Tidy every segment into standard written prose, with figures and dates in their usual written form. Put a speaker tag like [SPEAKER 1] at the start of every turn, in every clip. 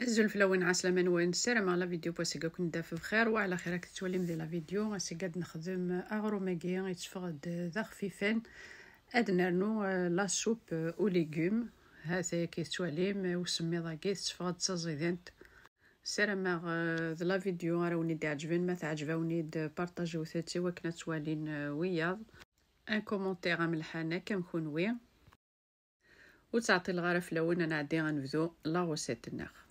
[SPEAKER 1] الزلفله وين عسلامه نوين السلام على فيديو بوسيكا كنت دافع بخير وعلى خير راك تولي ديال لا فيديو اسي قاعد نخدم اغروماكي يتفقد ذا خفيفين ادنرنو لا سوب او ليغوم هذا كيتواليم وسمي ضاكي تفقد تزيدنت السلام ذا لا فيديو راوني دي عجبين ما تعجبوني بارطاجيو ثاتي وكنا توالين وياض ان كومونتير ملحانه كنكون وين وتعطي الغرف لون انا عادي غنبدو لا غوسيت الناخ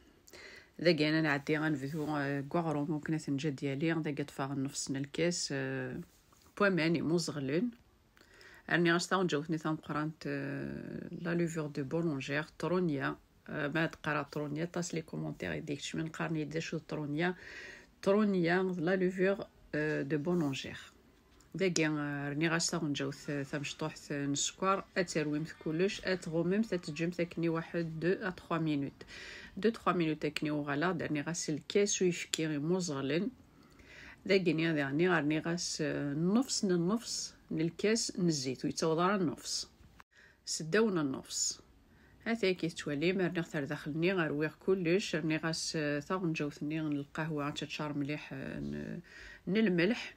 [SPEAKER 1] ذاك انا نعدي غنبدو كواغرو ممكن ثنجا ديالي ذاك طفاغ نفسنا الكاس بواماني مزغلين راني غاستا نجاوتني تنقرانت لا لوفور دو بولونجير طرونيا ما تقرا طرونيا طاس لي كومونتير يديك من قرني داش طرونيا لا لوفور دو بولونجير ذاك راني غاستا نجاوت ثمشطوح السكر اترويم كلش اتغومم تتجم تكني 1 2 3 مينوت 2-3 مينوت تكني وغلا درني غاس الكاس ويفكي موزغلن ذاكني يعني غارني غاس نص الكاس نزيت ويتوضر النص سداونا النص هذا كيتوالي مرني اختار داخلني غرويغ كلش راني غاس ثاغ نجاوثني القهوه تتشار مليح الملح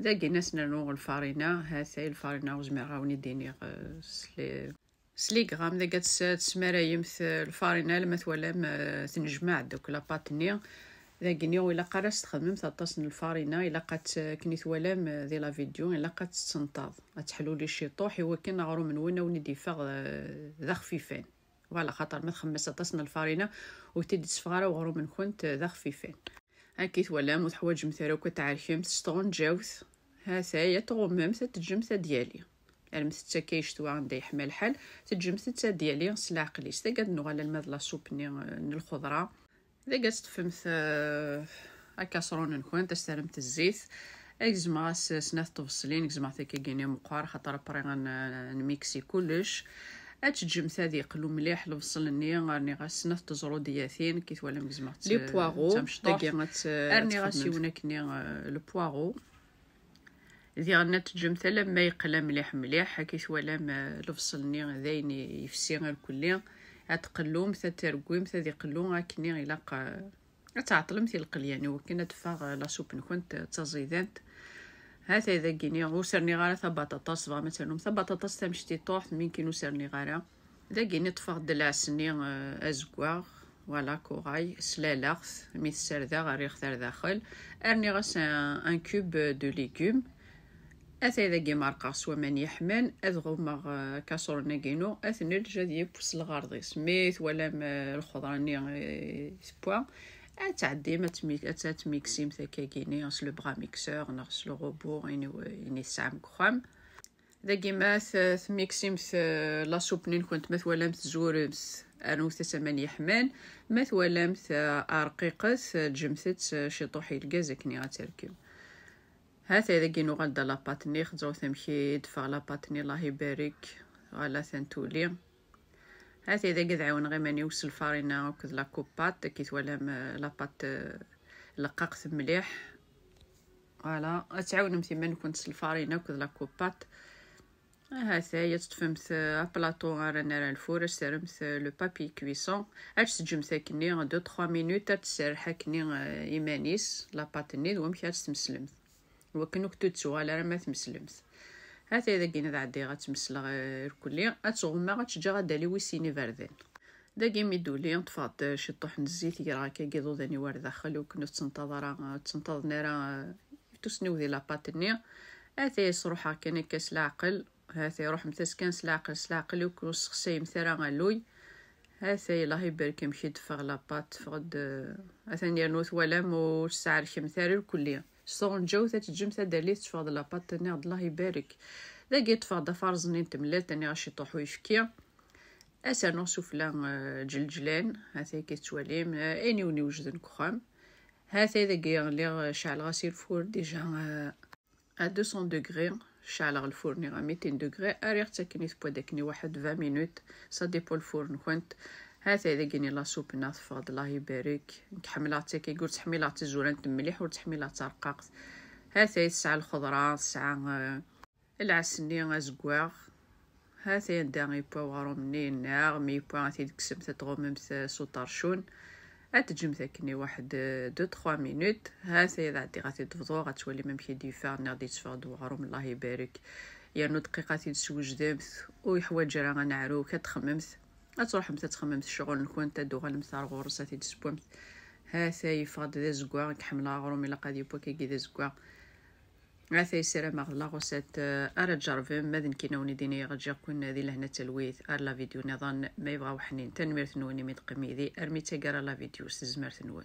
[SPEAKER 1] ذاك ناس نرنو الفارينه هذا الفارينه وزمي راوني ديني سلي غرام ذاك تسمرايم الفارينه لما توالام تنجمع دوك لاباطني ذاكني ولا قراس تخدمم تاطاس الفارينه الا قات كني توالام دي لا فيديو الا قات تنطاض تحلو لي شي طوح هو كي نغرو من وين وني ديفاغ ذا خفيفين ولا خاطر ما تخمس تاطاسنا الفارينه وتدي تفغاره وغرو من كنت ذا خفيفين هاكي توالام وتحواج مثلا وكتعرفيم تشطون جاوث هاثايا تغمم تتجمثه ديالي المستا كيشتوا عندي يحمل الحال تتجمثه ديالي سلاقلي قد نغلى الماء لا سوب ني الخضره اذا قد تفهمت كاسرون نكون تستلمت الزيت اكزماس سنات تفصلين اكزماس كيجيني مقار خاطر بري نميكسي كلش اتجمث هذه يقلو مليح لفصلني راني غاسنات تزرو دياثين كي تولا مزمات لي بواغو راني غاسيونكني لو بواغو ديالنا تجمث لما يقلى مليح كي تولا لفصلني ذاين يفسي غير كلي اتقلوم تترقويم تذي قلو غاكني الا تعطلم في القلياني وكنا تفاغ لا سوب نكون تزيدنت هذا اذا كيني وسرني غاره بطاطس بغا مثلا بطاطس تمشتي طوح من كيلو سرني غاره اذا كيني تفاغ دلعسني ازكواغ ولا كوراي سلالاغث مي السرده غير يختار داخل ارني غاس ان كوب دو ليغوم اذا كي مارقه سوا من يحمل اذغوما كاسور ناكينو اثنل جدي بوس الغرديس ميت ولا الخضره ني سبوا تعدي ما تميكسيم ثكاكيني نص لو بغا ميكسور نص لو روبو اني سام كخام ذاكي ما تميكسيم لا سوب نين كنت مثلا تزوربس انو ثمانية يحمل مثلا ارقيقه جمثت شي طوحي الكازكني غتركب هذا اذا كي نغدا لاباطني خزو ثمشي دفع لاباطني الله يبارك على ثنتولي هذا اذا قد عاون غير ماني وصل الفارينه وكذ لا كوبات كي توالام لاباط لقاقت مليح فوالا تعاون مثلا كنت الفارينه وكذ لا كوبات هذا هي تفهمت بلاطو رانا الفور سرمت لو بابي كويسون تسجم ثاكني 2 3 مينوت تسرحكني ايمانيس لاباطني ومشات تمسلمت وكنو كنت تسوال راه ما تمسلمت هذا اذا كاين عندي غتمسلا الكليه اتغما غتشجع غدالي ويسيني فردين داكي ميدولي طفات شي طحن الزيت يرا كيضو ذاني وارد داخل وكنو تنتظرنا راه تسنيو ذي لاباطني هذا يصروح كان كاس العقل هذا يروح متسكن سلاقل وكنو سخسي مثلا غلوي هذا الله يبارك مشي دفغ لاباط فغد اثني نوث ولا مو سعر شمثال الكليه صون جوثة تجمثة دالي تفاض لاباط تاني الله يبارك ذاكي تفاض فارزنين تملال تاني غاشي طوحو يفكي اسانو سفلا جلجلان هذا كيتواليم اني وني وجدن كخام هذا ذاكي اللي شعل غاسي الفور ديجا 200 دوغري شعل الفور ني 200 دوغري اريغ تاكني تبوا داكني 20 مينوت سا ديبو الفور نكونت هذا اذا كاين لا سوب نافض الله يبارك نحملات كيقول تحميلات الزوران مليح وتحميلات رقاق هذا يسعى الخضره ساعه العسني ازكواغ هذا يندغي بوغرو مني نار مي بوان تيدكسم تتغمم سوطرشون تجم ثاكني واحد 2-3 مينوت. ها سيدا عدي غادي تفضو غتولي ممشي ديفا غادي تفضو غروم الله يبارك. يعني دقيقات تسوجدمت ويحواج راه غنعرو كتخممت غتروح متى تخممت الشغل نكون تدو غنمسار غورساتي تسبومت. ها ساي فاد دي زكوا كحملا غروم الا قادي بوكي دي زكوا. ها ساي سير ما غلا غوسات ارا جربم مادن كينوني ديني غجا كون ذي لهنا تلويث ار لا فيديو نظن ما يبغاو حنين تنمير ثنوني ميت قميدي ارمي تاقرا لا فيديو سزمر ثنون.